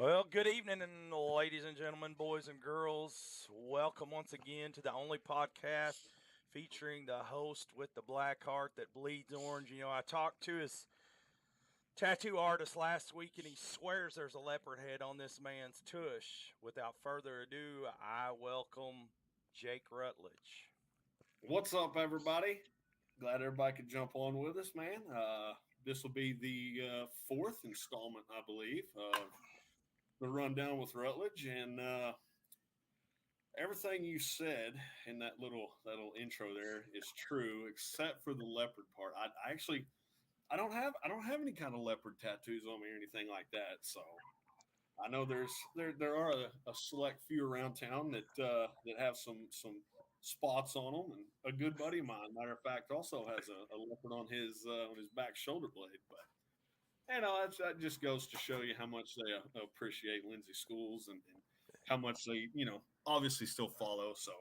Well, good evening, and ladies and gentlemen, boys and girls. Welcome once again to the only podcast featuring the host with the black heart that bleeds orange. I talked to his tattoo artist last week, and he swears there's a leopard head on this man's tush. Without further ado, I welcome Jake Rutledge. What's up, everybody? Glad everybody could jump on with us, man. This will be the fourth installment, I believe, of the rundown with Rutledge, and everything you said in that little intro there is true, except for the leopard part. I actually I don't have any kind of leopard tattoos on me or anything like that. So I know there are a select few around town that have some spots on them, and a good buddy of mine, matter of fact, also has a leopard on his back shoulder blade. But that just goes to show you how much they appreciate Lindsay Schools and how much they obviously still follow. So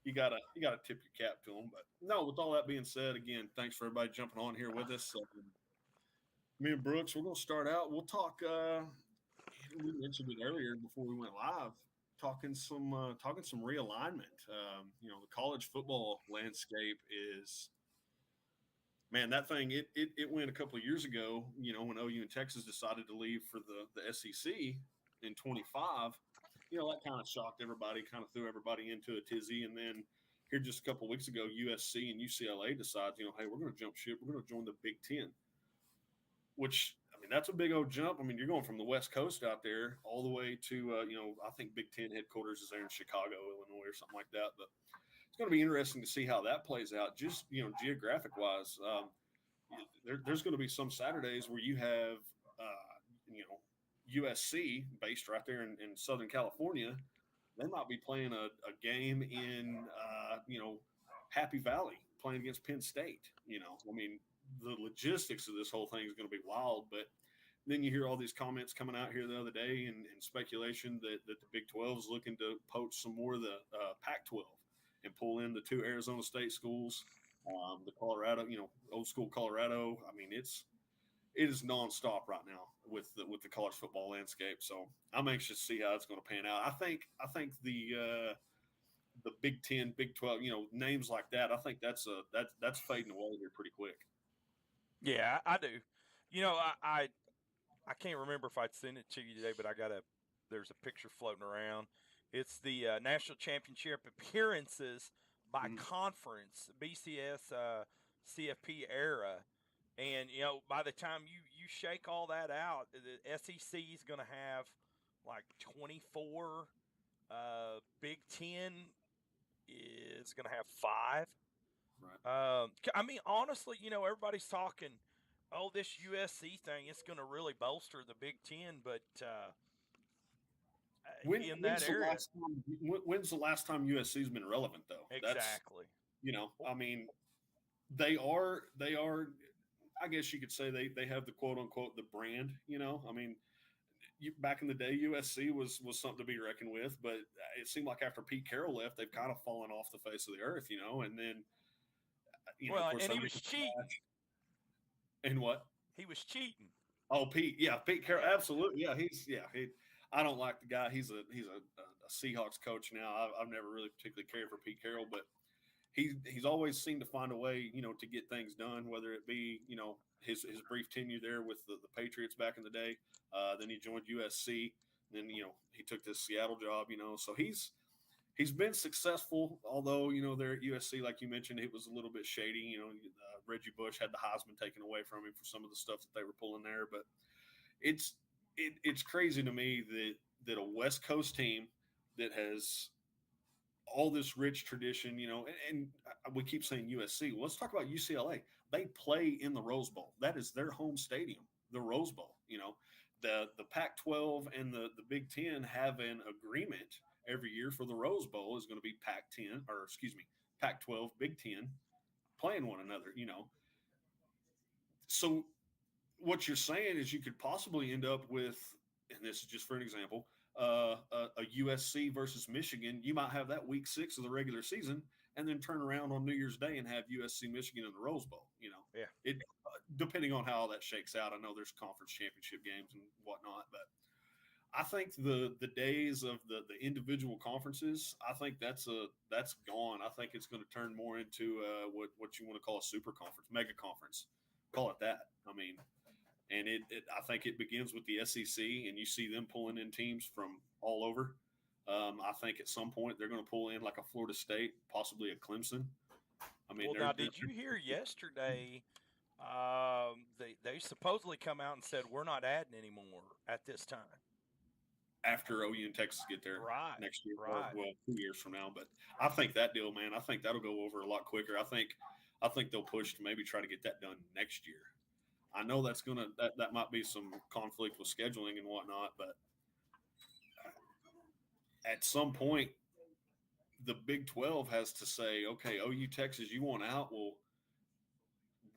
you gotta tip your cap to them. But no, with all that being said, again, thanks for everybody jumping on here with us. Me and Brooks, we're gonna start out. We'll talk. We mentioned it earlier before we went live, talking some realignment. The college football landscape is, man, that thing it went a couple of years ago. When OU and Texas decided to leave for the SEC in 25. That kind of shocked everybody, kind of threw everybody into a tizzy, and then here just a couple of weeks ago, USC and UCLA decides, hey, we're going to jump ship, we're going to join the Big Ten, which, I mean, that's a big old jump. I mean, you're going from the West Coast out there all the way to, I think Big Ten headquarters is there in Chicago, Illinois, or something like that. But it's going to be interesting to see how that plays out, just, geographic wise. There's going to be some Saturdays where you have, USC based right there in Southern California. They might be playing a game in, Happy Valley, playing against Penn State. I mean, the logistics of this whole thing is going to be wild. But then you hear all these comments coming out here the other day and speculation that the Big 12 is looking to poach some more of the Pac-12 and pull in the two Arizona State schools, the Colorado, old school Colorado. I mean, it is nonstop right now with the college football landscape. So I'm anxious to see how it's going to pan out. I think the Big 10, Big 12, names like that, I think that's fading away here pretty quick. Yeah, I do. I can't remember if I'd sent it to you today, but there's a picture floating around. It's the national championship appearances by conference, BCS, CFP era. And, by the time you shake all that out, the SEC is going to have like 24. Big Ten is going to have 5. Right. I mean, honestly, everybody's talking, oh, this USC thing, it's going to really bolster the Big Ten, but in that area. When's the last time USC's been relevant, though? Exactly. I mean, they are, I guess you could say they have the quote unquote the brand, I mean, back in the day, USC was something to be reckoned with, but it seemed like after Pete Carroll left, they've kind of fallen off the face of the earth, and then, and he was cheating. And what? He was cheating. Oh, Pete Carroll, absolutely, yeah. I don't like the guy. He's a Seahawks coach now. I've never really particularly cared for Pete Carroll, but he's always seemed to find a way, to get things done, whether it be, his brief tenure there with the Patriots back in the day. Then he joined USC. Then, he took this Seattle job, so he's been successful, although, there at USC, like you mentioned, it was a little bit shady. Reggie Bush had the Heisman taken away from him for some of the stuff that they were pulling there. But it's crazy to me that a West Coast team that has all this rich tradition, and we keep saying USC. Well, let's talk about UCLA. They play in the Rose Bowl. That is their home stadium, the Rose Bowl. The Pac-12 and the Big Ten have an agreement every year for the Rose Bowl is going to be Pac-12, Big Ten playing one another. So what you're saying is you could possibly end up with, and this is just for an example, a USC versus Michigan. You might have that week 6 of the regular season and then turn around on New Year's Day and have USC Michigan in the Rose Bowl. Yeah. Depending on how all that shakes out. I know there's conference championship games and whatnot, but I think the days of the individual conferences, I think that's gone. I think it's going to turn more into what you want to call a super conference, mega conference, call it that. I mean, and I think it begins with the SEC, and you see them pulling in teams from all over. I think at some point they're going to pull in like a Florida State, possibly a Clemson. I mean, Well, now, did you hear yesterday? They supposedly come out and said we're not adding anymore at this time. after OU and Texas get there Right, next year, or right. well, 2 years from now. But I think that deal, man, I think that'll go over a lot quicker. I think they'll push to maybe try to get that done next year. I know that might be some conflict with scheduling and whatnot, but at some point, the Big 12 has to say, okay, OU Texas, you want out? Well,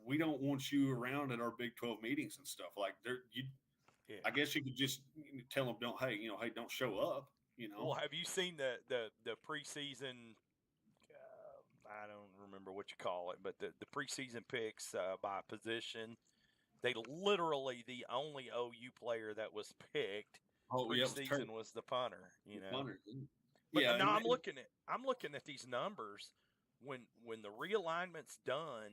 we don't want you around at our Big 12 meetings and stuff. Like Yeah. I guess you could just tell them, hey, don't show up. Well, have you seen the preseason? I don't remember what you call it, but the preseason picks by position. They literally the only OU player that was picked Oh yeah, it was preseason was the punter. the punter. But Yeah, now I'm looking at these numbers. When the realignment's done,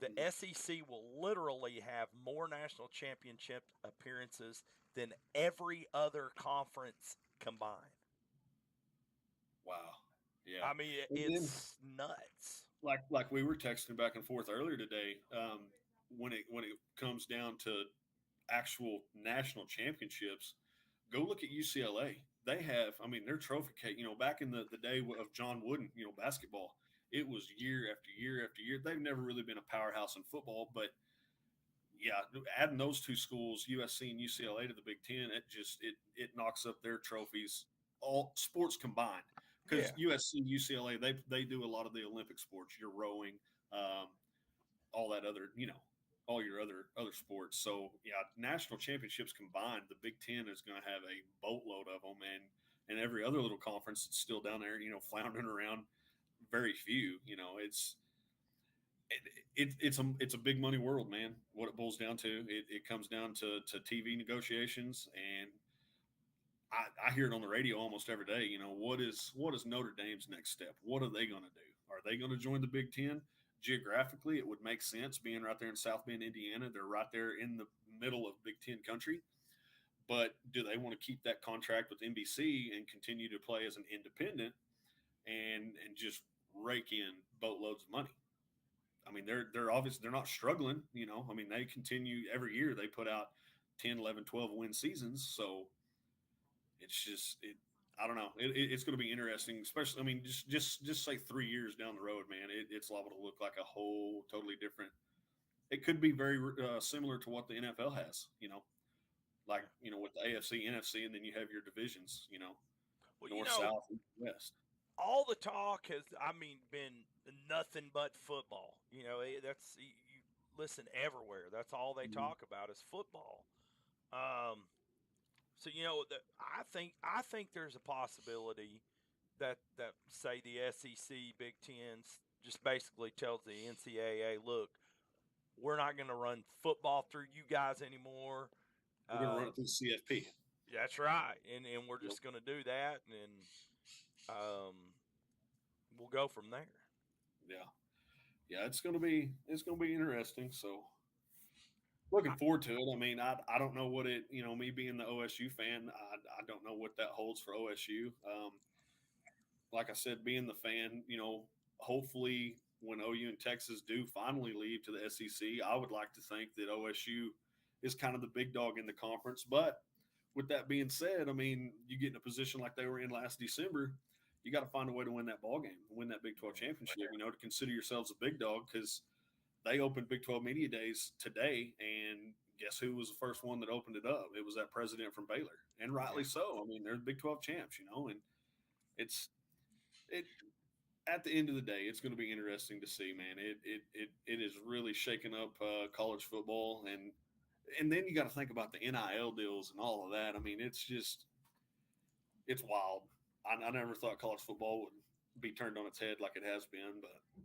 the SEC will literally have more national championship appearances than every other conference combined. wow, yeah. I mean, And then it's nuts. like we were texting back and forth earlier today, when it comes down to actual national championships, go look at UCLA. They have, I mean, their trophy case. Back in the day of John Wooden, basketball, it was year after year after year. They've never really been a powerhouse in football, but yeah, adding those two schools, USC and UCLA, to the Big Ten, it knocks up their trophies, all sports combined. Because Yeah. USC, UCLA, they do a lot of the Olympic sports, your rowing, um, all that other, all your other sports. So yeah, national championships combined, the Big Ten is going to have a boatload of them, and every other little conference that's still down there, floundering around, very few. It's a big money world, man. What it boils down to, it comes down to TV negotiations, and I hear it on the radio almost every day. What is Notre Dame's next step? What are they going to do? Are they going to join the Big Ten? Geographically, it would make sense being right there in South Bend, Indiana. They're right there in the middle of Big Ten country. But do they want to keep that contract with NBC and continue to play as an independent and just rake in boatloads of money? I mean, they're obviously they're not struggling. I mean, they continue every year. They put out 10, 11, 12 win seasons. So it's just I don't know. It's going to be interesting, especially. I mean, just say 3 years down the road, man. It's liable to look like a whole totally different. It could be very similar to what the NFL has. Like with the AFC, NFC, and then you have your divisions. Well, North, South, and West. all the talk has, I mean, been nothing but football. That's you listen everywhere. That's all they Mhm. talk about is football. Um, so I think there's a possibility that say the SEC, Big Ten just basically tells the NCAA, look, we're not going to run football through you guys anymore. We're going to run Uh, it through CFP. that's right, and we're Yep. just going to do that, and um, we'll go from there. Yeah, yeah. It's going to be interesting. So looking forward to it. I mean, I don't know what it. Me being the OSU fan, I don't know what that holds for OSU. Like I said, being the fan, hopefully when OU and Texas do finally leave to the SEC, I would like to think that OSU is kind of the big dog in the conference. But with that being said, I mean, you get in a position like they were in last December, you got to find a way to win that ball game, win that Big 12 championship, to consider yourselves a big dog, because they opened Big 12 Media Days today, and guess who was the first one that opened it up? It was that president from Baylor, and rightly so. I mean, they're the Big 12 champs, and it's it at the end of the day, it's going to be interesting to see, man. It is really shaking up college football, and then you got to think about the NIL deals and all of that. I mean, it's wild. I never thought college football would be turned on its head like it has been, but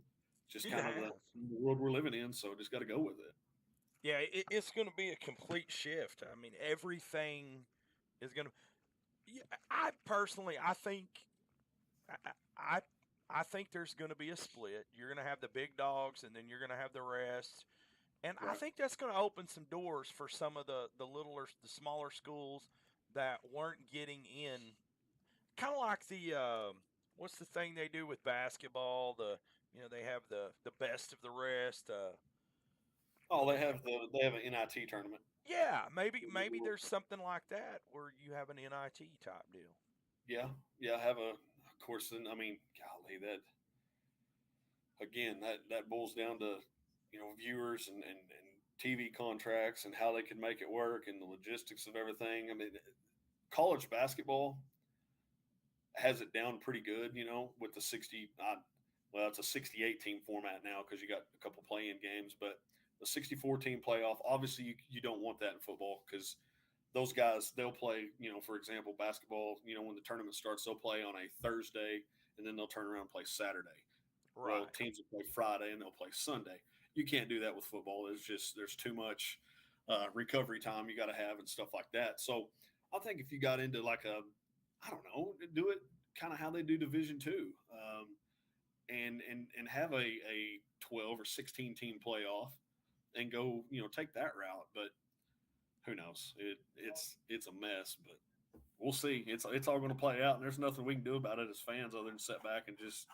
just It kind of has. the world we're living in. So just got to go with it. Yeah, it's going to be a complete shift. I mean, everything is going to. Yeah, I personally, I, I, I think there's going to be a split. You're going to have the big dogs, and then you're going to have the rest. And I Right. think that's going to open some doors for some of the smaller schools that weren't getting in. Kind of like what's the thing they do with basketball? They have the best of the rest. Oh, They have. they have an NIT tournament. Yeah, maybe there's something like that where you have an NIT type deal. Yeah, yeah. Have a of course. Then I mean, golly, that again, that boils down to viewers and TV contracts and how they can make it work and the logistics of everything. I mean, college basketball has it down pretty good, with the 60. Well, it's a 68 team format now because you got a couple play-in games, but the 64 team playoff. Obviously, you don't want that in football because those guys they'll play. For example, basketball. When the tournament starts, they'll play on a Thursday and then they'll turn around and play Saturday. Well, Right. teams will play Friday and they'll play Sunday. You can't do that with football. There's too much recovery time you got to have and stuff like that. So I think if you got into like I don't know, do it kind of how they do Division Two, and have a 12 or 16 team playoff and go take that route. But who knows? It's a mess, but we'll see. It's all going to play out, and there's nothing we can do about it as fans other than sit back and just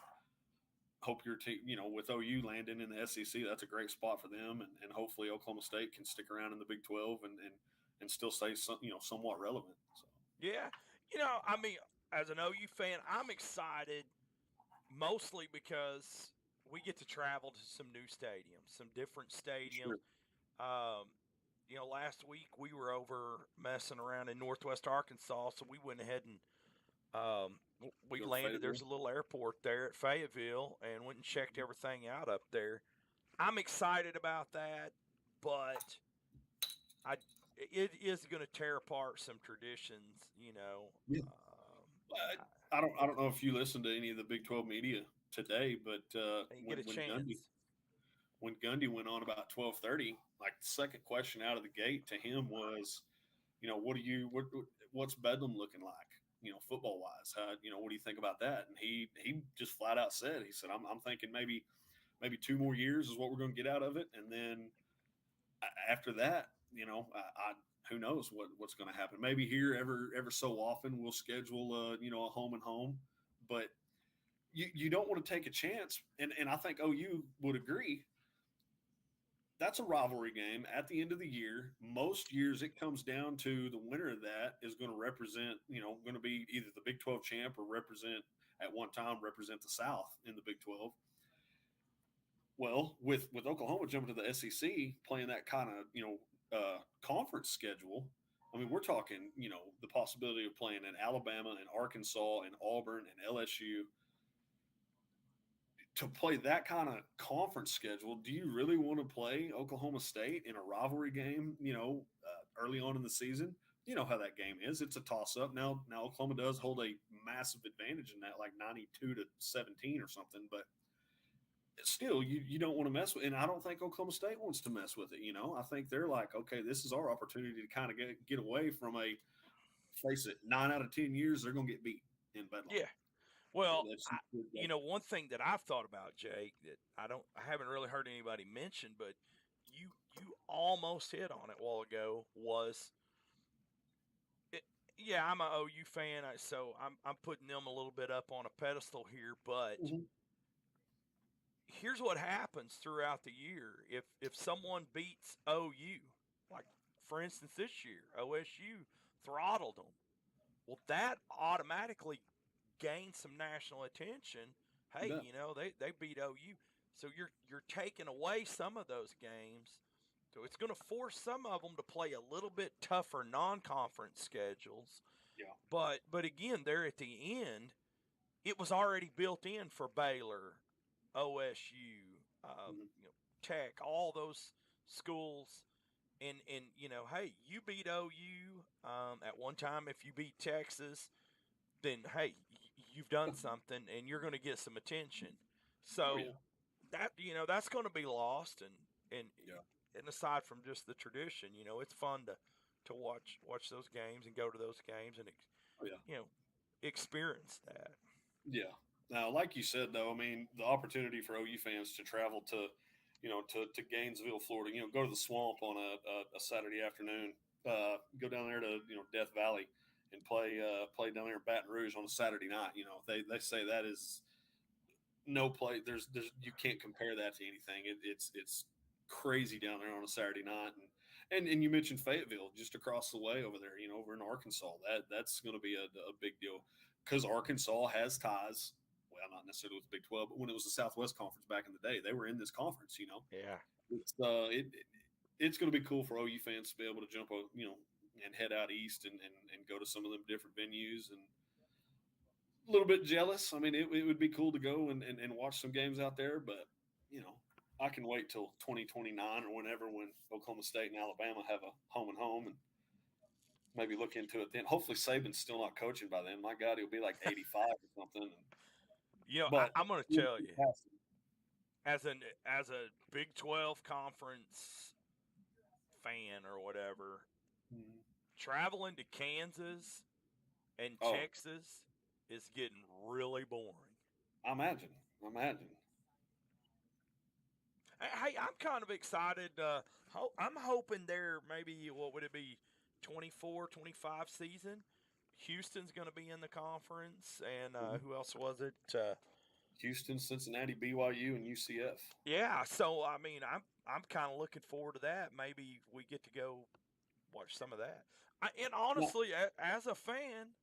hope your team, with OU landing in the SEC, that's a great spot for them, and hopefully Oklahoma State can stick around in the Big 12 and still stay somewhat relevant. So Yeah. I mean, as an OU fan, I'm excited mostly because we get to travel to some new stadiums, some different stadiums. sure, Um, last week we were over messing around in Northwest Arkansas, so we went ahead and we go to landed. Fayetteville. There's a little airport there at Fayetteville, and went and checked everything out up there. I'm excited about that, but I it is going to tear apart some traditions. Yeah. I, I don't know if you listen to any of the Big 12 media today, but you get a chance. When Gundy went on about 12:30, like the second question out of the gate to him was, what's Bedlam looking like? Football wise, what do you think about that? And he just flat out said, he said, I'm thinking maybe 2 more years is what we're going to get out of it, and then after that, I who knows what's going to happen. Maybe here ever so often we'll schedule a home and home, but you don't want to take a chance, and I think OU would agree. That's a rivalry game at the end of the year. Most years it comes down to the winner of that is going to represent, going to be either the Big 12 champ or at one time represent the South in the Big 12. Well, with Oklahoma jumping to the SEC, playing that kind of conference schedule, I mean, we're talking the possibility of playing in Alabama and Arkansas and Auburn and LSU. To play that kind of conference schedule, do you really want to play Oklahoma State in a rivalry game? Early on in the season, you know how that game is. It's a toss up. Now Oklahoma does hold a massive advantage in that, like 92-17 or something, but still you don't want to mess with, and I don't think Oklahoma State wants to mess with it. I think they're like, okay, this is our opportunity to kind of get away from face it, 9 out of 10 years they're going to get beat in Bedlam. Yeah. Well, That's one thing that I've thought about, Jake, that I haven't really heard anybody mention, but you almost hit on it a while ago. Yeah, I'm a OU fan, so I'm putting them a little bit up on a pedestal here, but Mhm. here's what happens throughout the year. If someone beats OU, like for instance this year, OSU throttled them. Well, that automatically gains some national attention. Hey, Yeah. they beat OU, so you're taking away some of those games. So it's going to force some of them to play a little bit tougher non-conference schedules. Yeah. But again, there at the end, it was already built in for Baylor, OSU, Mhm. Tech, all those schools. And hey, you beat OU at one time. If you beat Texas, then hey, you've done something, and you're going to get some attention. Oh So yeah. that's going to be lost, and Yeah. and aside from just the tradition, it's fun to watch those games and go to those games and Oh, yeah. you know experience that. Yeah. Now, like you said, though, I mean, the opportunity for OU fans to travel to, to Gainesville, Florida, go to the swamp on a Saturday afternoon, go down there to, Death Valley and play down there in Baton Rouge on a Saturday night. They say that is no play. There's you can't compare that to anything. It's crazy down there on a Saturday night, and you mentioned Fayetteville, just across the way over there. Over in Arkansas, that's going to be a big deal because Arkansas has ties. Well, not necessarily with the Big 12, but when it was the Southwest Conference back in the day, they were in this conference. Yeah. It's it's going to be cool for OU fans to be able to jump, and head out east and go to some of them different venues and a little bit jealous. I mean, it would be cool to go and watch some games out there, but you know, I can wait till 2029 or whenever when Oklahoma State and Alabama have a home and home and maybe look into it then. Hopefully Saban's still not coaching by then. My God, he'll be like 85 or something. But I'm going to tell you, as a Big 12 conference fan or whatever, traveling to Kansas and Texas is getting really boring. I imagine. Hey, I'm kind of excited. I'm hoping there maybe, what would it be, 24, 25 season. Houston's going to be in the conference, and who else was it? Houston, Cincinnati, BYU, and UCF. Yeah, so I mean, I'm kind of looking forward to that. Maybe we get to go watch some of that. And honestly, as a fan,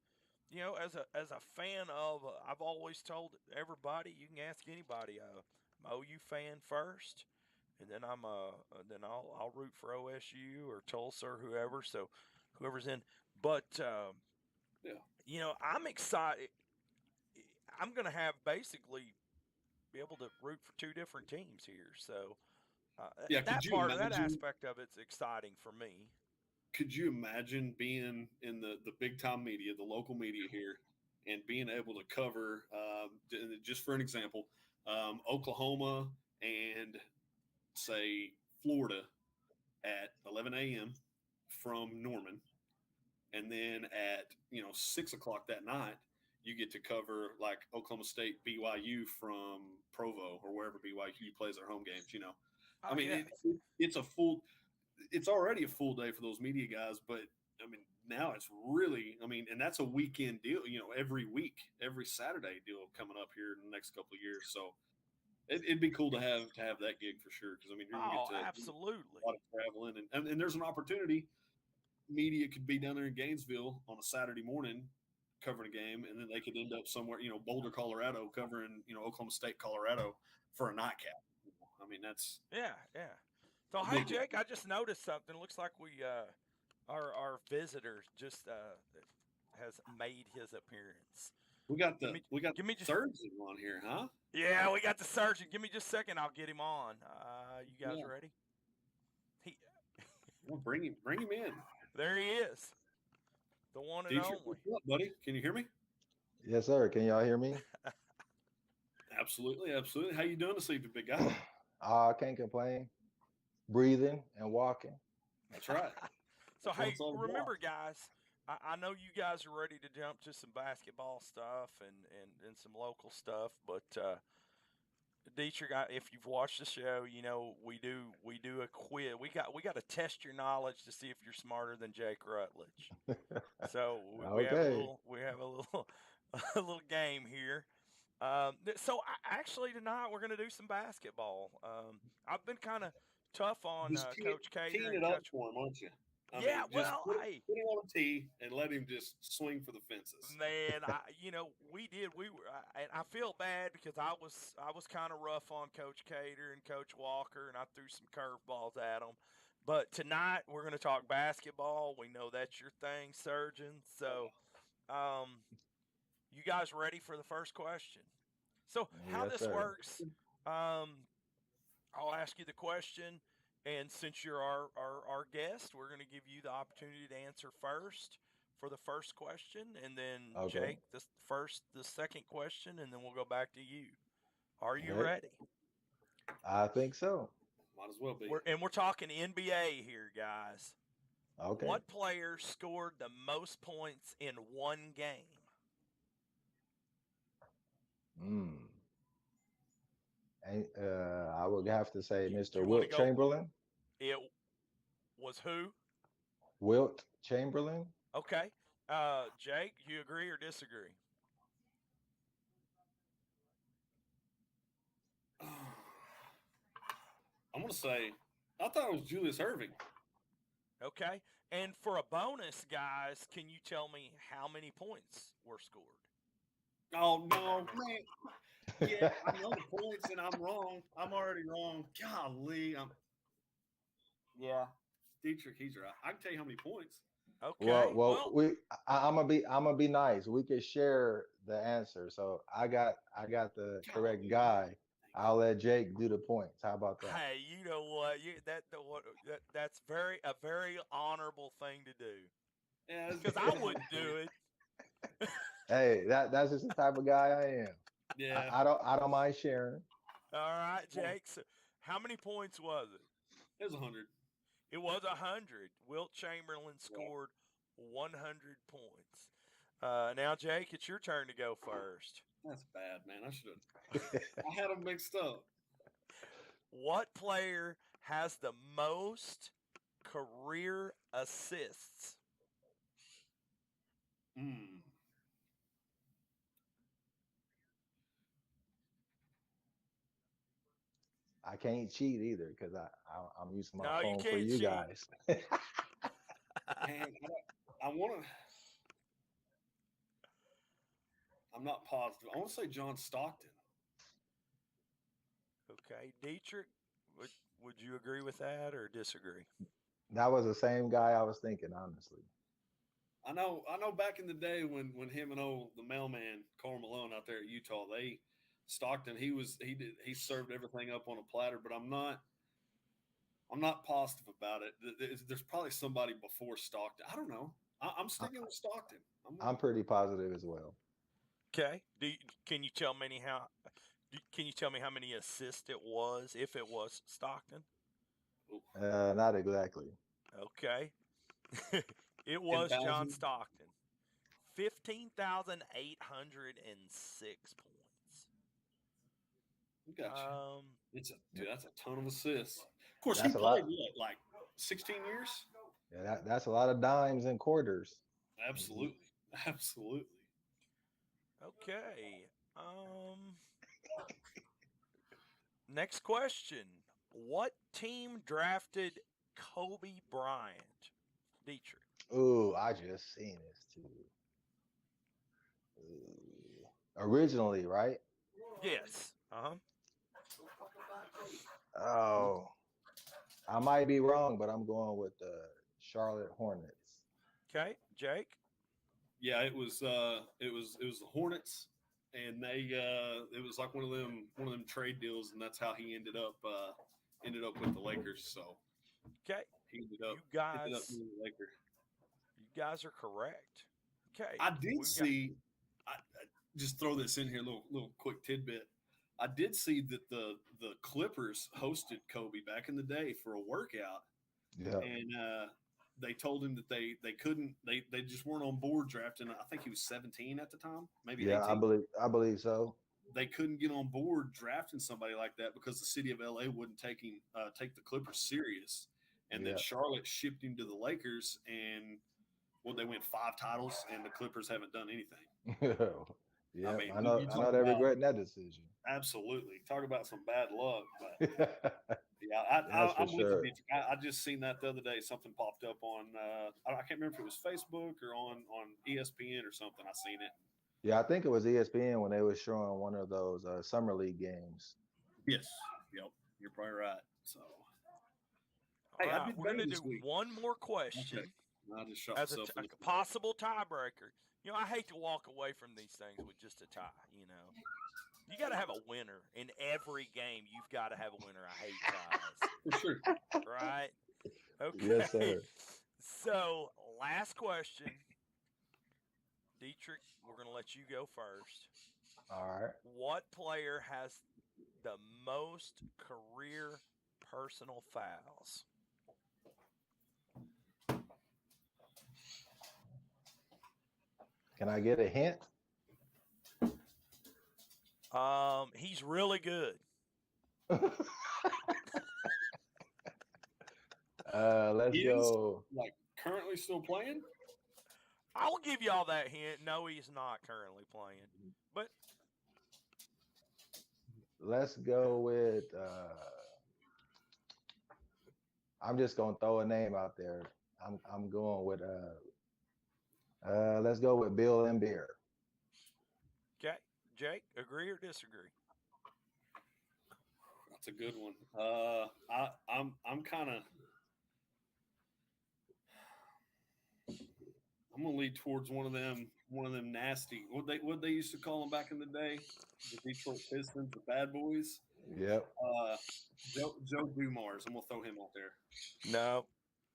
as a fan of, I've always told everybody, you can ask anybody, I'm OU fan first, and then then I'll root for OSU or Tulsa or whoever. So whoever's in, but I'm excited. I'm going to have basically be able to root for two different teams here. So that aspect of it's exciting for me. Could you imagine being in the big time media, the local media here, and being able to cover, just for an example, Oklahoma and say Florida at 11 a.m. from Norman, and then at 6 o'clock that night, you get to cover like Oklahoma State BYU from Provo or wherever BYU plays their home games. I mean, it's a full. It's already a full day for those media guys, but I mean, now it's really, and that's a weekend deal, every week, every Saturday deal coming up here in the next couple of years. So it'd be cool to have that gig for sure. Cause you're going to get to absolutely a lot of traveling and there's an opportunity. Media could be down there in Gainesville on a Saturday morning covering a game, and then they could end up somewhere, Boulder, Colorado, covering, Oklahoma State, Colorado for a nightcap. I mean, that's yeah. So hey, Jake, I just noticed something. Looks like our visitor just has made his appearance. We got the surgeon on here, huh? Yeah, we got the surgeon. Give me just a second. I'll get him on. You guys ready? Well, bring him in. There he is. The one and only. What's up, buddy? Can you hear me? Yes, sir. Can y'all hear me? Absolutely. How you doing this evening, big guy? I can't complain. Breathing and walking. That's right. So, hey, remember, guys, I know you guys are ready to jump to some basketball stuff and some local stuff, but Detrick, if you've watched the show, we do a quiz. We got to test your knowledge to see if you're smarter than Jake Rutledge. So we have a little a little game here. So actually tonight we're going to do some basketball. I've been kind of tough on Coach Cater. Teeing it up for him, aren't you? Put him on a tee and let him just swing for the fences. Man, we did. And I feel bad because I was kind of rough on Coach Cater and Coach Walker, and I threw some curveballs at them. But tonight we're going to talk basketball. We know that's your thing, Surgeon. So, you guys ready for the first question? So how this works? I'll ask you the question. And since you're our guest, we're going to give you the opportunity to answer first for the first question, and then Jake the second question, and then we'll go back to you. Are you ready? I think so. Might as well be. We're talking NBA here, guys. Okay. What player scored the most points in one game? Hmm. I would have to say Do Mr. you want to Wilt go? Chamberlain. It was who? Wilt Chamberlain. Okay. Jake, you agree or disagree? I'm gonna say I thought it was Julius Irving. Okay. And for a bonus, guys, can you tell me how many points were scored? Oh no, man. Yeah, I know the points and I'm wrong. I'm already wrong. Golly, yeah. Dietrich, he's right. I can tell you how many points. Okay. Well, I'm gonna be nice. We could share the answer. So I got the correct Golly. guy. I'll let Jake do the points. How about that? hey, you know what? That's a very honorable thing to do. Yeah, Because I wouldn't do it. Hey, that's just the type of guy I am. Yeah. I don't mind sharing. All right, Well, Jake. So how many points was it? it was 100. It was 100. Wilt Chamberlain Yeah. scored 100 points. Now, Jake, it's your turn to go first. That's bad, man. I should have. I had them mixed up. What player has the most career assists? Mm. I can't cheat either because I'm using my No, you phone for can't you cheat. guys. Man, I want to. I'm not positive. I want to say John Stockton. Okay, Dietrich, would you agree with that or disagree? That was the same guy I was thinking, honestly. I know. I know. Back in the day when him and the mailman Karl Malone out there at Utah, they Stockton. He served everything up on a platter. But I'm not positive about it. There's probably somebody before Stockton. I don't know. I'm I, sticking with Stockton. I'm pretty positive as well. Okay. Can you tell me Can you tell me how many assists it was if it was Stockton? Not exactly. Okay. It was John 10,000. Stockton. 15,806 points. Gotcha. Um, That's a ton of assists. Of course, he That's a played lot. what, like 16 years? Yeah, that's a lot of dimes and quarters. Absolutely, absolutely. okay. Um, Next question. What team drafted Kobe Bryant? Dietrich. Ooh, I just seen this too. Originally, right? Yes. Uh-huh. Oh, I might be wrong, but I'm going with the Charlotte Hornets. Okay. Jake. Yeah, it was the Hornets, and it was like one of them trade deals, and that's how he ended up with the Lakers. So Okay. he You ended up guys being a Laker. you guys are correct. Okay. I did We've got see. I just throw this in here, little quick tidbit. I did see that the Clippers hosted Kobe back in the day for a workout, Yeah, and they told him that they couldn't they just weren't on board drafting. I think he was 17 at the time, maybe yeah, 18. I believe so. They couldn't get on board drafting somebody like that because the city of LA wouldn't take the Clippers serious, and then Yeah, Charlotte shipped him to the Lakers, and well, they win 5 titles, and the Clippers haven't done anything. I yeah. mean, I know, you I talk know they're about regretting that decision. absolutely talk about some bad luck, but That's yeah, for I'm with you, sure. Dietrich. I just seen that the other day. Something popped up on I can't remember if it was Facebook or on ESPN or something. I seen it. Yeah, I think it was ESPN when they were showing one of those summer league games. Yes, yep, you're probably right. So all hey, I right. did We're better gonna this do week. one more Okay, question I just shot as myself in a the foot. possible tiebreaker. You know, I hate to walk away from these things with just a tie. You know, you got to have a winner in every game. You've got to have a winner. I hate ties. For sure. Right? Yes, Okay. sir. So, last question. Dietrich, we're going to let you go first. All right. What player has the most career personal fouls? Can I get a hint? He's really good. Let's He is go. like currently still playing. I will give y'all that hint. No, he's not currently playing. But Let's go with. I'm just gonna throw a name out there. I'm going with. Let's go with Bill and Beer. okay, Jake, agree or disagree? That's a good one. I'm kind of. I'm gonna lead towards one of them nasty. What they used to call them back in the day, the Detroit Pistons, the Bad Boys. Yep. Joe Dumars. I'm gonna throw him out there. No.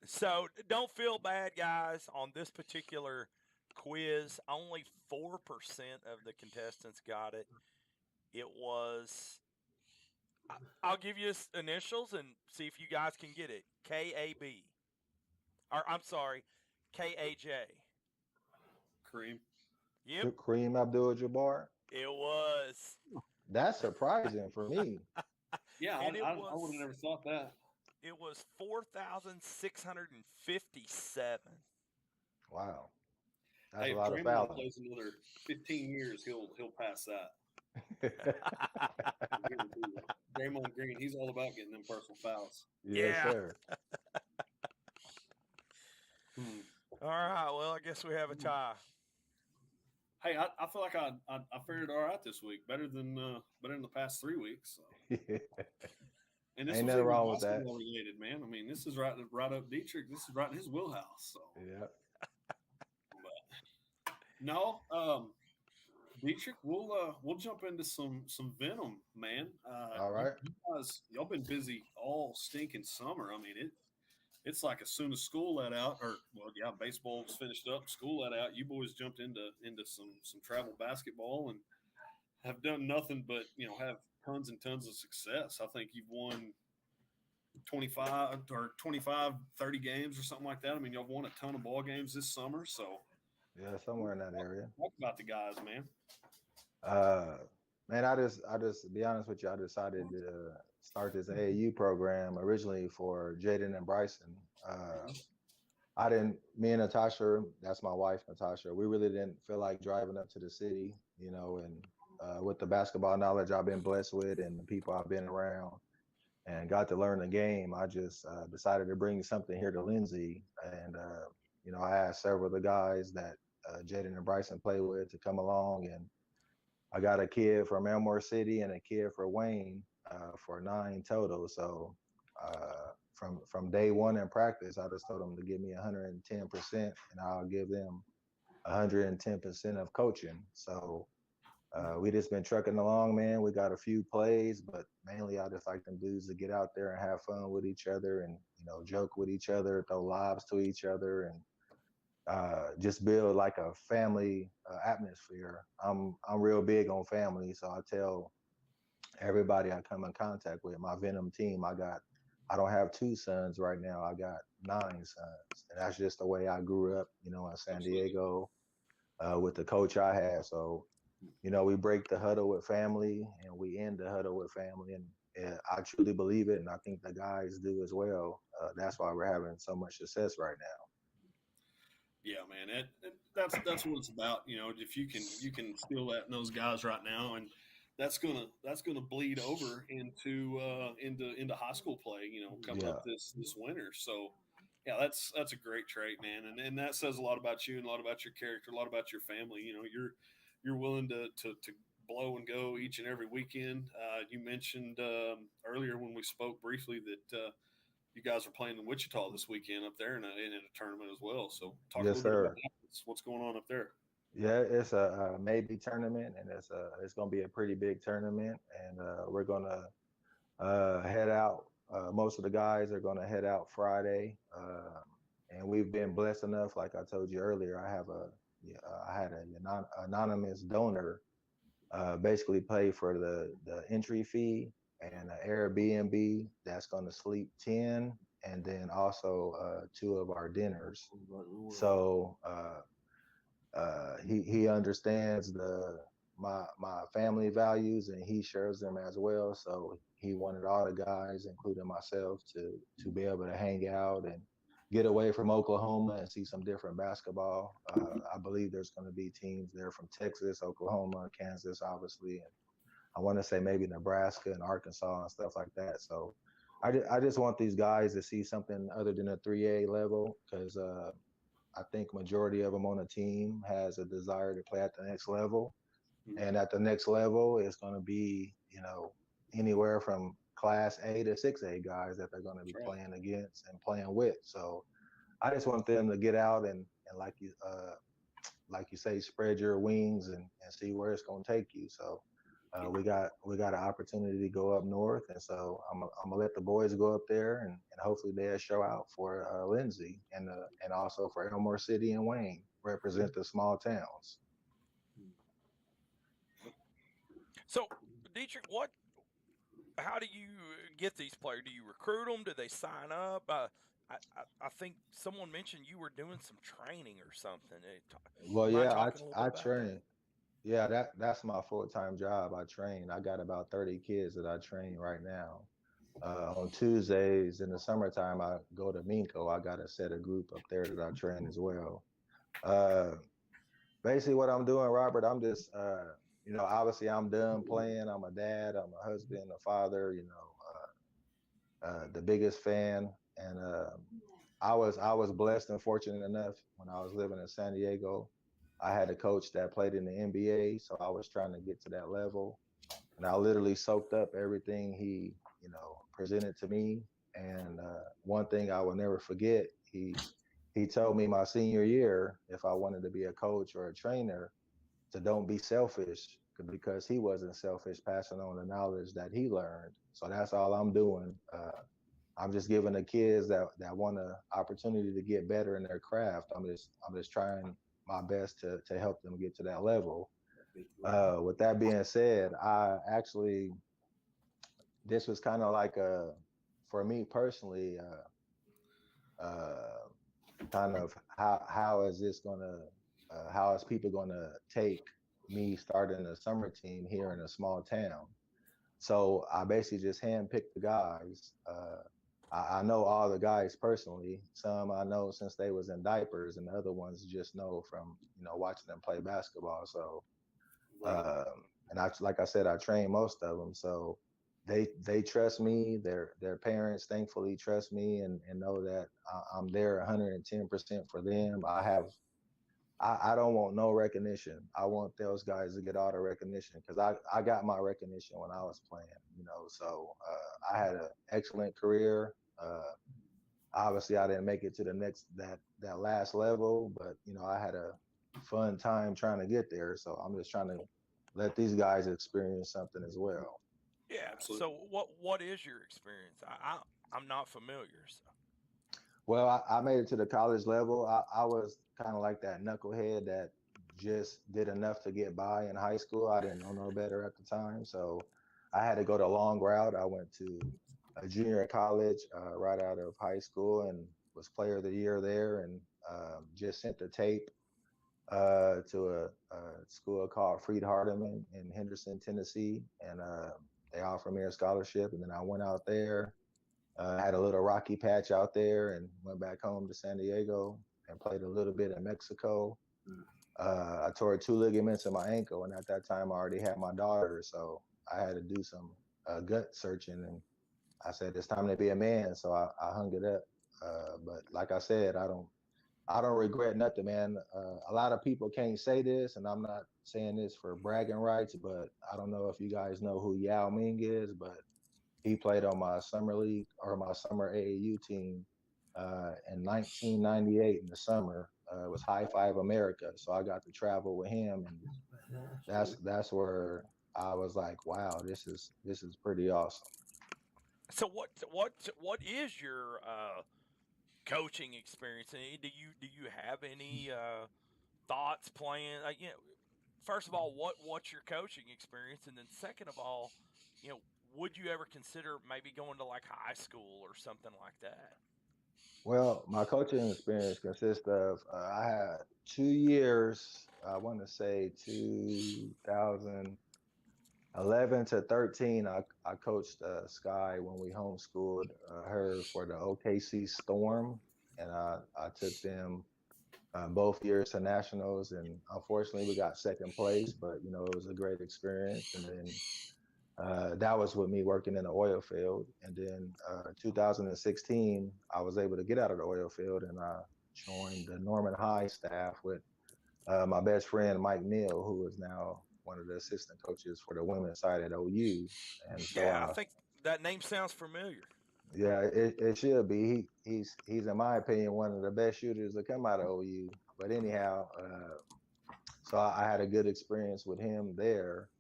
So don't feel bad, guys. On this particular quiz, only 4% of the contestants got it. It was. I'll give you his initials and see if you guys can get it. KAB. Or I'm sorry, KAJ. Kareem. Yep, Kareem Abdul-Jabbar. it was. That's surprising for me. Yeah, And I would have never thought that. It was 4,657. Wow. That's Hey, a if lot of Draymond fouling. plays another 15 years, he'll pass that. Draymond Green, he's all about getting them personal fouls. Yes, Yeah. sir. All right. Well, I guess we have a tie. Hey, I feel like I fared all right this week, better than the past 3 weeks. So. And this Ain't was nothing even wrong with that. basketball related, man. I mean, this is right up Detrick. This is right in his wheelhouse. So. Yeah. But, no, Detrick, we'll jump into some Venom, man. All right. Y'all been busy all stinking summer. I mean, it's like as soon as school let out, baseball's finished up, school let out, you boys jumped into some travel basketball and have done nothing but have tons and tons of success. I think you've won 25 or 25, 30 games or something like that. I mean, y'all won a ton of ball games this summer, so Yeah, somewhere in that area. talk about the guys, man. Man, I just to be honest with you, I decided to start this AAU program originally for Jaden and Bryson. Me and Natasha, that's my wife, Natasha, we really didn't feel like driving up to the city, and with the basketball knowledge I've been blessed with and the people I've been around and got to learn the game, I just decided to bring something here to Lindsay. And, I asked several of the guys that Jaden and Bryson play with to come along, and I got a kid from Elmore City and a kid for Wayne for 9 total. So from day one in practice, I just told them to give me 110%, and I'll give them 110% of coaching. So we just been trucking along, man. We got a few plays, but mainly I just like them dudes to get out there and have fun with each other and, joke with each other, throw lobs to each other, and just build like a family atmosphere. I'm real big on family, so I tell everybody I come in contact with, my Venom team, I don't have 2 sons right now. I got 9 sons, and that's just the way I grew up, in San Diego with the coach I had. So, we break the huddle with family, and we end the huddle with family, and I truly believe it, and I think the guys do as well. That's why we're having so much success right now. Yeah, man, that's what it's about. If you can feel that in those guys right now, and that's gonna bleed over into high school play. Coming up this winter. So, yeah, that's a great trait, man, and that says a lot about you and a lot about your character, a lot about your family. You're willing to blow and go each and every weekend. You mentioned earlier when we spoke briefly that. You guys are playing in Wichita this weekend up there in a tournament as well. So talk a little bit about that. What's going on up there? Yeah, it's a maybe tournament, and it's going to be a pretty big tournament, and we're going to head out. Most of the guys are going to head out Friday, and we've been blessed enough. Like I told you earlier, I had an anonymous donor basically pay for the entry fee and an Airbnb that's going to sleep 10, and then also 2 of our dinners. So he understands my family values, and he shares them as well. So he wanted all the guys, including myself, to be able to hang out and get away from Oklahoma and see some different basketball. I believe there's going to be teams there from Texas, Oklahoma, Kansas, obviously, and I want to say maybe Nebraska and Arkansas and stuff like that. So I just want these guys to see something other than a 3A level, because I think majority of them on the team has a desire to play at the next level. And at the next level, it's going to be, anywhere from class A to 6A guys that they're going to be playing against and playing with. So I just want them to get out and like you say, spread your wings and see where it's going to take you. So we got an opportunity to go up north, and so I'm gonna let the boys go up there, and hopefully they'll show out for Lindsay and also for Elmore City and Wayne, represent the small towns. So, Detrick, how do you get these players? Do you recruit them? Do they sign up? I think someone mentioned you were doing some training or something. Well, Mind yeah, talking a little I bit about train. that? Yeah, that's my full-time job. I train. I got about 30 kids that I train right now. On Tuesdays in the summertime, I go to Minko. I got a set of group up there that I train as well. Uh, Basically, what I'm doing, Robert, I'm just, obviously I'm done playing. I'm a dad. I'm a husband, a father. The biggest fan, and I was blessed and fortunate enough when I was living in San Diego. I had a coach that played in the NBA, so I was trying to get to that level, and I literally soaked up everything he, presented to me. And one thing I will never forget, he told me my senior year, if I wanted to be a coach or a trainer, to don't be selfish, because he wasn't selfish, passing on the knowledge that he learned. So that's all I'm doing. I'm just giving the kids that want an opportunity to get better in their craft. I'm just trying my best to help them get to that level. With that being said, I actually, this was kind of like for me personally, uh, kind of how is this gonna how is people gonna take me starting a summer team here in a small town? So I basically just handpicked the guys. I know all the guys personally. Some I know since they was in diapers, and the other ones just know from watching them play basketball. So and like I said, I train most of them. So they trust me. Their parents thankfully trust me and know that I'm there 110% for them. I don't want no recognition. I want those guys to get all the recognition, because I got my recognition when I was playing. So I had an excellent career. Obviously, I didn't make it to the next that last level, but I had a fun time trying to get there. So I'm just trying to let these guys experience something as well. Yeah. Absolutely. So, what is your experience? I'm not familiar. So. Well, I made it to the college level. I was kind of like that knucklehead that just did enough to get by in high school. I didn't know no better at the time, so I had to go the long route. I went to a junior college right out of high school and was player of the year there, and just sent the tape to a school called Freed Hardeman in Henderson, Tennessee, and they offered me a scholarship. And then I went out there, had a little rocky patch out there, and went back home to San Diego and played a little bit in Mexico. I tore 2 ligaments in my ankle, and at that time I already had my daughter, so I had to do some gut searching, and I said it's time to be a man, so I hung it up. But like I said, I don't regret nothing, man. A lot of people can't say this, and I'm not saying this for bragging rights, but I don't know if you guys know who Yao Ming is, but he played on my summer league or my summer AAU team in 1998 in the summer. It was High Five America, so I got to travel with him, and that's where I was like, wow, this is pretty awesome. So, what is your coaching experience? And do you have any thoughts, plans? First of all, what's your coaching experience, and then second of all, you know, would you ever consider maybe going to like high school or something like that? Well, my coaching experience consists of I had 2 years. I want to say 2011 to 13. I coached Sky when we homeschooled her for the OKC Storm, and I took them both years to nationals, and unfortunately we got second place. But it was a great experience. And then that was with me working in the oil field. And then 2016, I was able to get out of the oil field and I joined the Norman High staff with my best friend, Mike Neal, who is now one of the assistant coaches for the women's side at OU. And so, Yeah, I think that name sounds familiar. yeah, it should be. He's, in my opinion, one of the best shooters to come out of OU. But anyhow, so I had a good experience with him there.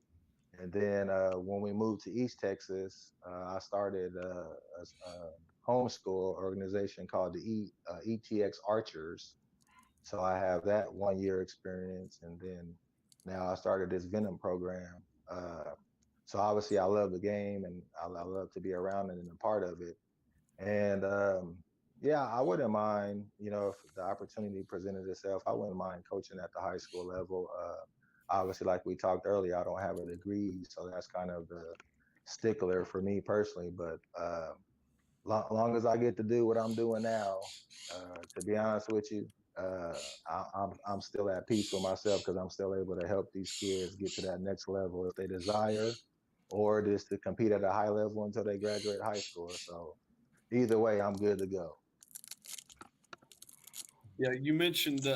And then when we moved to East Texas, I started a homeschool organization called the ETX Archers. So I have that 1 year experience, and then now I started this Venom program. So obviously I love the game, and I love to be around it and a part of it. And yeah, I wouldn't mind, if the opportunity presented itself, I wouldn't mind coaching at the high school level. Obviously, like we talked earlier, I don't have a degree, so that's kind of the stickler for me personally. But long as I get to do what I'm doing now, to be honest with you, I'm still at peace with myself because I'm still able to help these kids get to that next level if they desire, or just to compete at a high level until they graduate high school. So either way, I'm good to go. Yeah, you mentioned.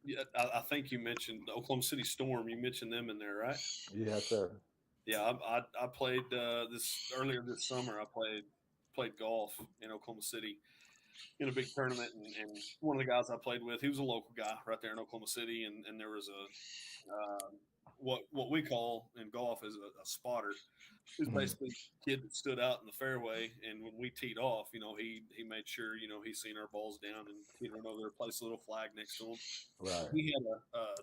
Yeah, I think you mentioned the Oklahoma City Storm. You mentioned them in there, right? Yes, sir. Yeah, I played this earlier this summer. I played golf in Oklahoma City in a big tournament, and one of the guys I played with, he was a local guy right there in Oklahoma City, and there was a what we call in golf is a spotter. Who's Mhm. basically a kid that stood out in the fairway, and when we teed off, he made sure he seen our balls down, and he'd run over there, place a little flag next to him. Right. He had I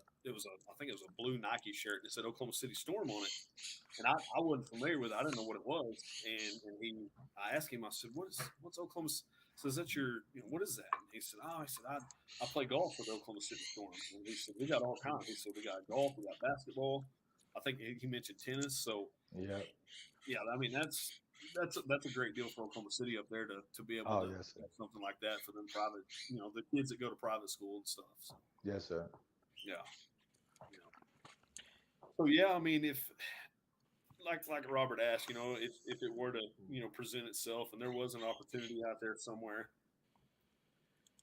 think it was a blue Nike shirt, and it said Oklahoma City Storm on it, and I wasn't familiar with it. I didn't know what it was, I asked him, I said, what's Oklahoma? Says that's what is that? And he said, I play golf with Oklahoma City Storm, and he said we got all kinds. He said we got golf, we got basketball. I think he mentioned tennis. So Yep. yeah, I mean that's a great deal for Oklahoma City up there to be able Oh, to yes, sir. have something like that for them private, the kids that go to private school and stuff. So Yes, sir. yeah, you know. So yeah, I mean if like Robert asked, if it were to present itself and there was an opportunity out there somewhere,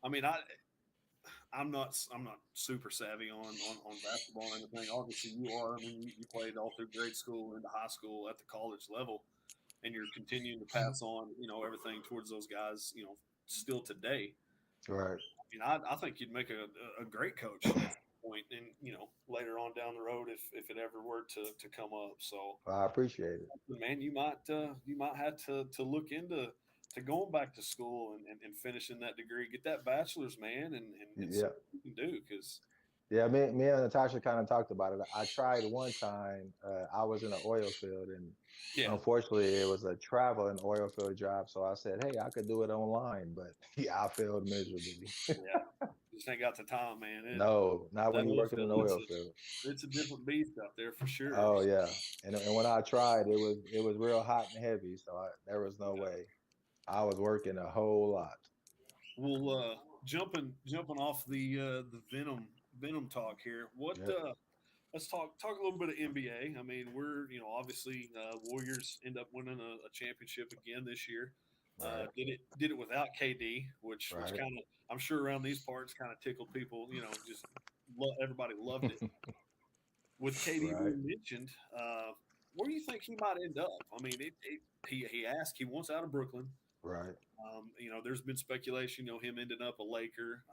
I mean I'm not super savvy on basketball and anything. Obviously, you are. I mean, you played all through grade school into high school at the college level, and you're continuing to pass on everything towards those guys. Still today. Right. I mean, I think you'd make a great coach at some point, and later on down the road if it ever were to come up. So I appreciate it. man, you might have to look into to going back to school and finishing that degree, get that bachelor's, man, and see Yeah. what you can do because Yeah, me and Natasha kind of talked about it. I tried one time. I was in an oil field, and yeah, unfortunately, it was a travel and oil field job. So I said, "Hey, I could do it online," but yeah, I failed miserably. yeah, just ain't got the time, man. No, not when That you're oil working in field, the it's oil a field. it's a different beast out there for sure. Oh yeah, and when I tried, it was real hot and heavy. So there was no way. I was working a whole lot. Well, jumping off the Venom talk here. What Yep. let's talk a little bit of NBA. I mean, we're obviously Warriors end up winning a championship again this year. Right. Did it without KD, which Right. kind of I'm sure around these parts kind of tickled people. Just everybody loved it. With KD Right. being mentioned, where do you think he might end up? I mean, he asked he wants out of Brooklyn. Right. There's been speculation, him ending up a Laker.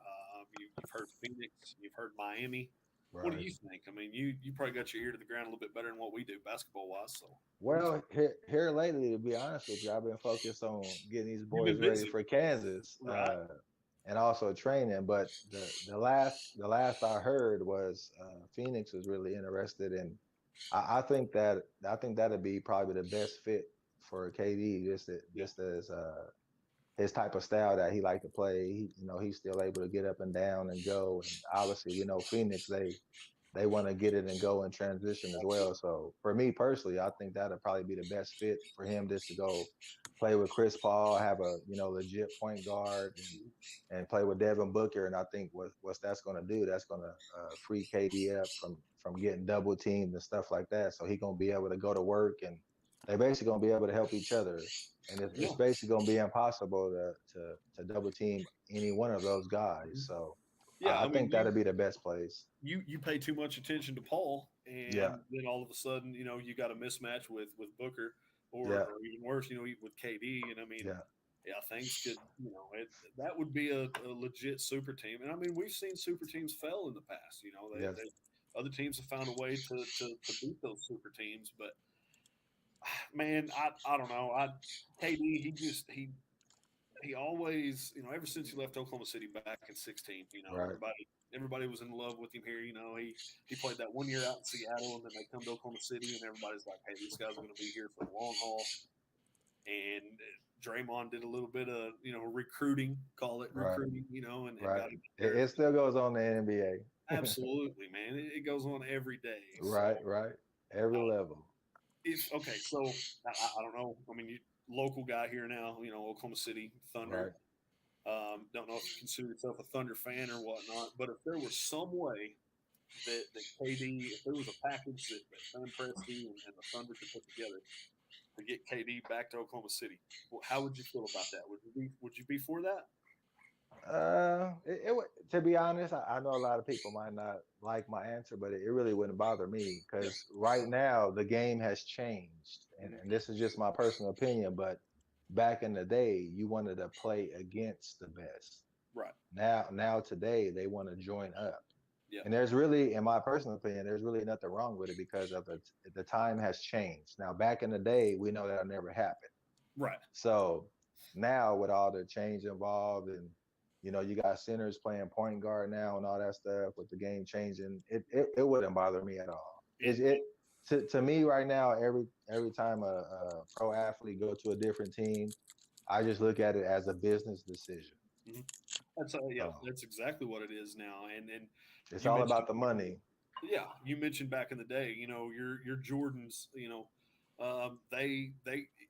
You've heard Phoenix, you've heard Miami. What do Right. you think? I mean, you probably got your ear to the ground a little bit better than what we do basketball wise. So, what do you Well, think? here lately, to be honest with you, I've been focused on getting these You've boys been ready busy, for Kansas, right? and also training. But the last I heard was Phoenix was really interested, and I think that'd be probably the best fit for KD, just as his type of style that he liked to play. He's still able to get up and down and go. And obviously, we know Phoenix, they want to get it and go in transition as well. So for me personally, I think that'll probably be the best fit for him, just to go play with Chris Paul, have a legit point guard, and play with Devin Booker. And I think what that's going to do, that's going to free KD up from getting double teamed and stuff like that. So he's going to be able to go to work, and they're basically going to be able to help each other. And it's basically going to be impossible to double team any one of those guys. So Yeah, I think that'd be the best place. You pay too much attention to Paul, and Yeah. then all of a sudden, you got a mismatch with Booker, or, Yeah. or even worse, with KD. And I mean, Yeah. things could, that would be a legit super team. And I mean, we've seen super teams fail in the past. Yes. Other teams have found a way to beat those super teams, but man, I don't know. KD, he always, ever since he left Oklahoma City back in 16, Right. everybody was in love with him here. He played that 1 year out in Seattle, and then they come to Oklahoma City, and everybody's like, hey, these guys are going to be here for the long haul. And Draymond did a little bit of, recruiting, call it recruiting, and got him there. It still goes on in the NBA. Absolutely, man. It goes on every day. Right. Every level. Okay, so I don't know. I mean, local guy here now, Oklahoma City Thunder. Right. Don't know if you consider yourself a Thunder fan or whatnot, but if there was some way that KD, if there was a package that Sam Presti and the Thunder could put together to get KD back to Oklahoma City, how would you feel about that? Would you be for that? To be honest, I know a lot of people might not like my answer, but it really wouldn't bother me, because right now the game has changed, and this is just my personal opinion. But back in the day, you wanted to play against the best. Right. Now today they want to join up. Yeah. And there's really, in my personal opinion, there's really nothing wrong with it, because of the time has changed. Now, back in the day, we know that'll never happen. Right. So now with all the change involved, and you got centers playing point guard now and all that stuff, with the game changing, it wouldn't bother me at all. To me right now, every time a pro athlete go to a different team, I just look at it as a business decision. Mm-hmm. That's exactly what it is now. And it's all about the money. Yeah, you mentioned back in the day, your Jordans,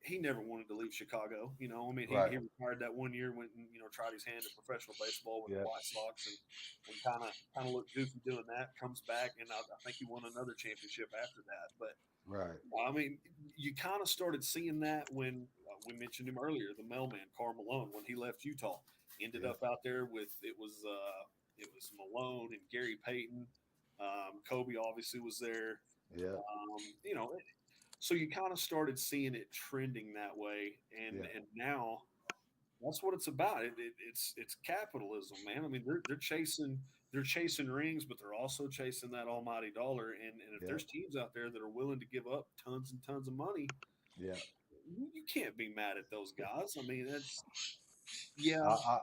he never wanted to leave Chicago. He retired that 1 year, went and tried his hand at professional baseball with the White Sox, and kind of looked goofy doing that. Comes back, and I think he won another championship after that. But I mean, you kind of started seeing that when we mentioned him earlier, the mailman Karl Malone, when he left Utah, ended up out there with it was Malone and Gary Payton. Kobe obviously was there. Yeah. So you kind of started seeing it trending that way, and now that's what it's about. It's capitalism, man. I mean, they're chasing rings, but they're also chasing that almighty dollar. And if there's teams out there that are willing to give up tons and tons of money, you can't be mad at those guys. I mean, that's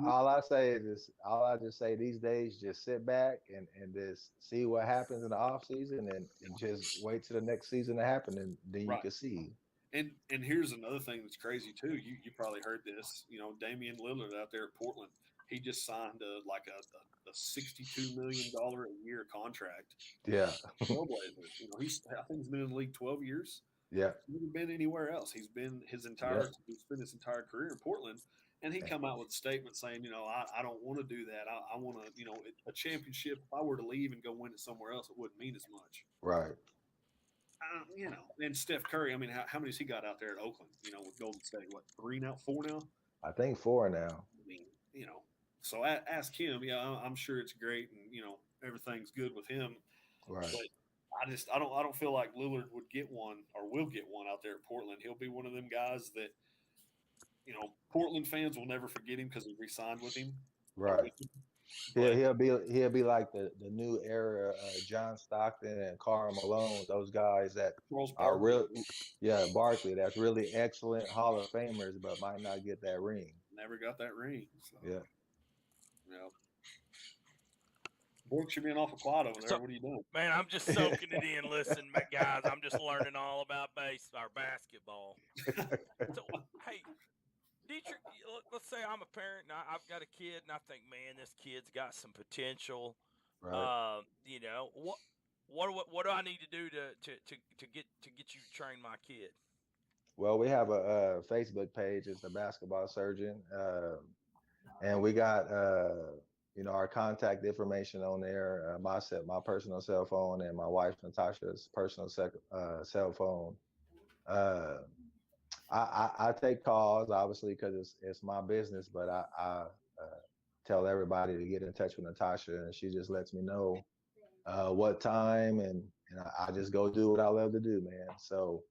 all I just say these days, just sit back and just see what happens in the off season, and just wait till the next season to happen, and then you can see. And here's another thing that's crazy too. You probably heard this. Damian Lillard out there at Portland, he just signed a $62 million a year contract. Yeah. I think he's been in the league 12 years. Yeah. He's never been anywhere else. He's spent his entire career in Portland. And he come out with a statement saying, I don't want to do that. I want to, a championship. If I were to leave and go win it somewhere else, it wouldn't mean as much. Right. And Steph Curry, I mean, how many has he got out there at Oakland, with Golden State? What, 4 now? I think 4 now. I mean, so ask him. Yeah, I'm sure it's great, and, everything's good with him. Right. But I don't feel like Lillard would get one or will get one out there at Portland. He'll be one of them guys that, Portland fans will never forget him because he re-signed with him. Right. Yeah, he'll be like the new era John Stockton and Karl Malone, those guys that are real. Yeah, Barkley, that's really excellent Hall of Famers, but might not get that ring. Never got that ring. So. Yeah. Brooks, you're being awful quiet over there. What are you doing? Man, I'm just soaking it in. Listen, guys, I'm just learning all about basketball. So, hey, Dietrich, let's say I'm a parent and I've got a kid and I think, man, this kid's got some potential. Right. You know what do I need to do to get you to train my kid? Well, we have a Facebook page. It's the Basketball Surgeon, and we got our contact information on there. My personal cell phone and my wife Natasha's personal cell phone. Uh, I take calls obviously because it's my business, but I tell everybody to get in touch with Natasha, and she just lets me know what time, and I just go do what I love to do, man. So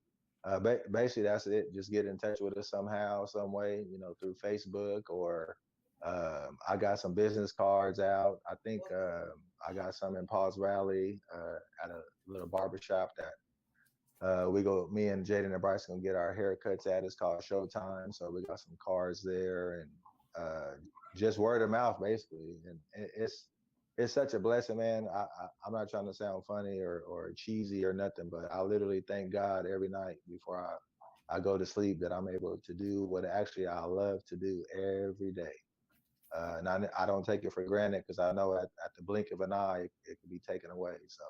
basically that's it. Just get in touch with us somehow, some way, through Facebook or I got some business cards out. I think I got some in Paws Valley at a little barbershop that me and Jaden and Bryce gonna get our haircuts at. It's called Showtime. So we got some cards there and just word of mouth basically. And it's such a blessing, man. I'm not trying to sound funny or cheesy or nothing, but I literally thank God every night before I go to sleep that I'm able to do what actually I love to do every day. And I don't take it for granted because I know at the blink of an eye it could be taken away. So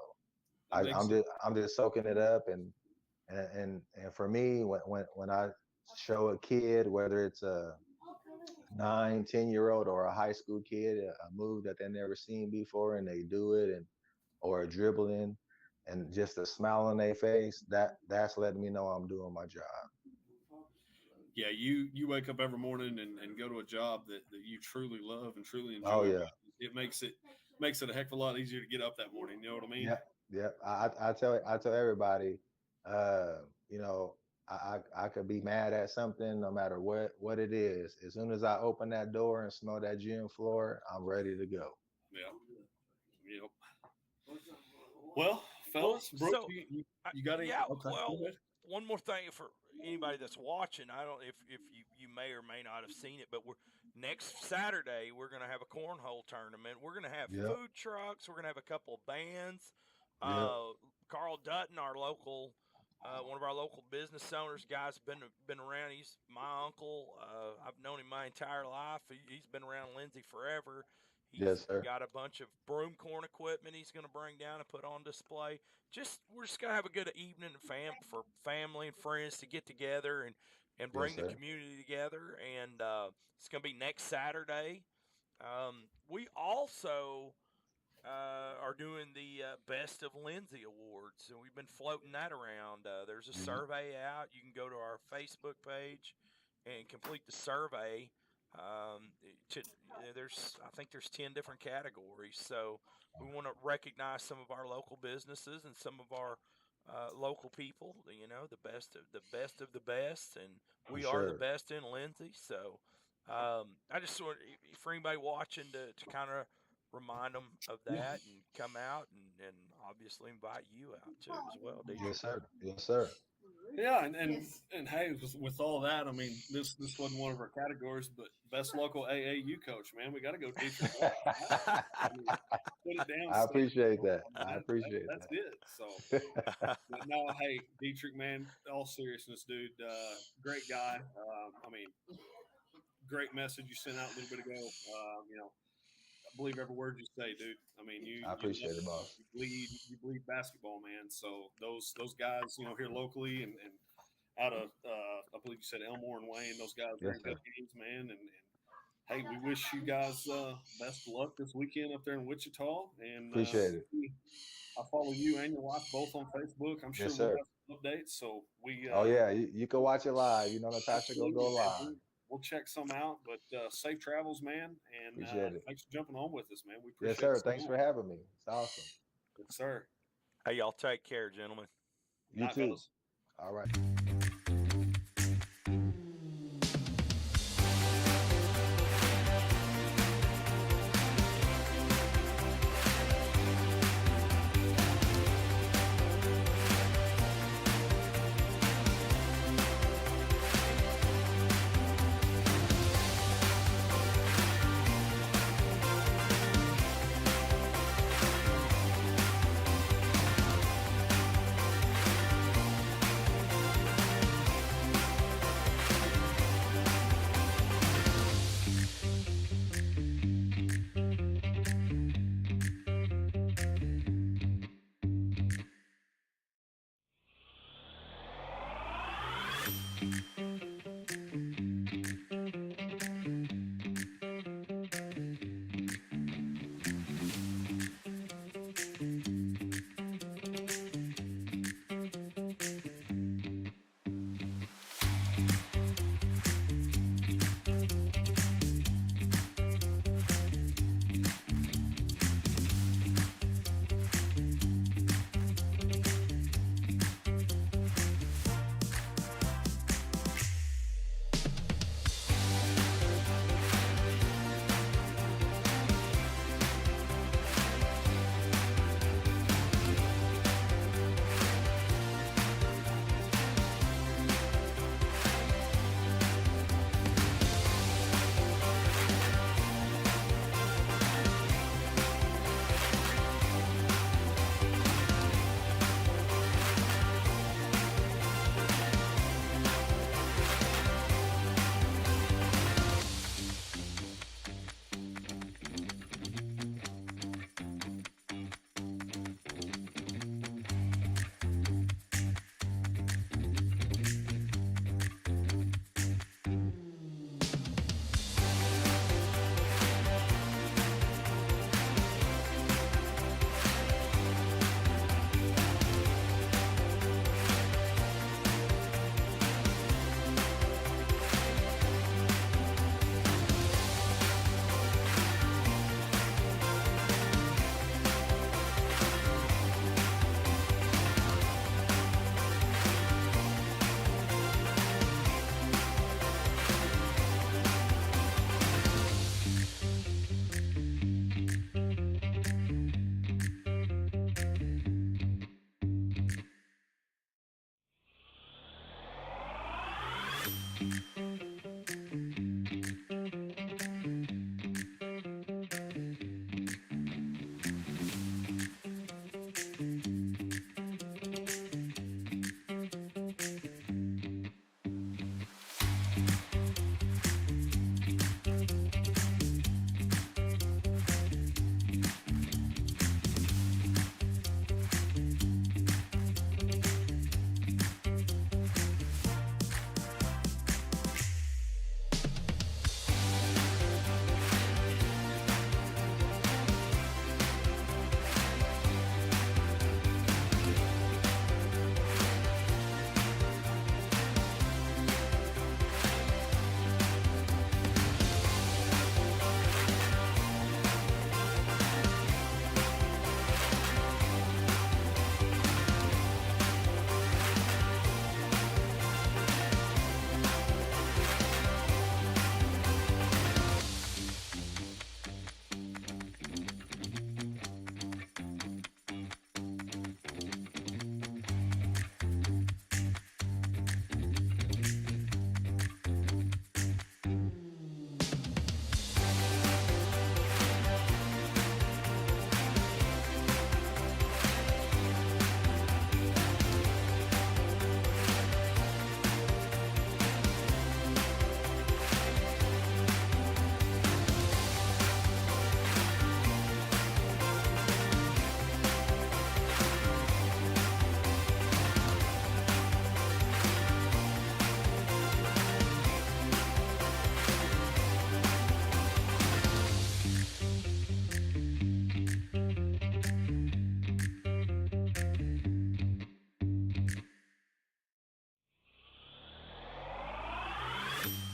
I'm just soaking it up and for me when I show a kid, whether it's a 9, 10-year-old or a high school kid, a move that they never seen before and they do it, and or a dribbling and just a smile on their face, that's letting me know I'm doing my job. Yeah, you wake up every morning and go to a job that you truly love and truly enjoy. Oh yeah. It makes it a heck of a lot easier to get up that morning. You know what I mean? Yeah. I tell everybody, uh, you know, I could be mad at something no matter what it is. As soon as I open that door and smell that gym floor, I'm ready to go. Yeah. Yep. Well, fellas, Brooke, So you got any? yeah. Okay. Well, one more thing for anybody that's watching. I don't if you may or may not have seen it, but next Saturday we're gonna have a cornhole tournament. We're gonna have Yep. food trucks. We're gonna have a couple of bands. Yep. Carl Dutton, our local. One of our local business owners, guy's been around. He's my uncle. I've known him my entire life. He's been around Lindsay forever. He's Yes, sir. got a bunch of broom corn equipment he's going to bring down and put on display. We're just going to have a good evening for family and friends to get together and bring Yes, the sir. community together. And it's going to be next Saturday. We also are doing the Best of Lindsay Awards, and we've been floating that around. There's a Mhm. survey out. You can go to our Facebook page and complete the survey. I think there's 10 different categories. So we want to recognize some of our local businesses and some of our local people. You know, the best of the best, and For we are the sure. best in Lindsay. So I just sort of, for anybody watching to kind of remind them of that and come out and obviously invite you out too as well, Dietrich. Yes, sir. Yes, sir. Yeah, and hey, with all that, I mean, this wasn't one of our categories, but best local AAU coach, man, we got to go Detrick Watts. I mean, put it down. I State. appreciate that. I appreciate that's that. it. So, but no, hey, Detrick, man, all seriousness, dude, great guy. I mean, great message you sent out a little bit ago. I believe every word you say, dude. I mean, I appreciate it, boss. You bleed basketball, man. So those guys, here locally and out of I believe you said Elmore and Wayne, those guys are in good games, man. And hey, we wish you guys best of luck this weekend up there in Wichita. And Appreciate it. I follow you and your wife both on Facebook. I'm sure Yes, we'll sir. have some updates. So we Oh yeah, you can watch it live. Natasha gonna go live. We'll check some out, but safe travels, man. And Appreciate it. thanks for jumping on with us, man. We appreciate Yes, sir. it. Thanks for having me. It's awesome. Yes, sir. Hey, y'all take care, gentlemen. You Night, too. fellas. All right.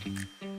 Thank you.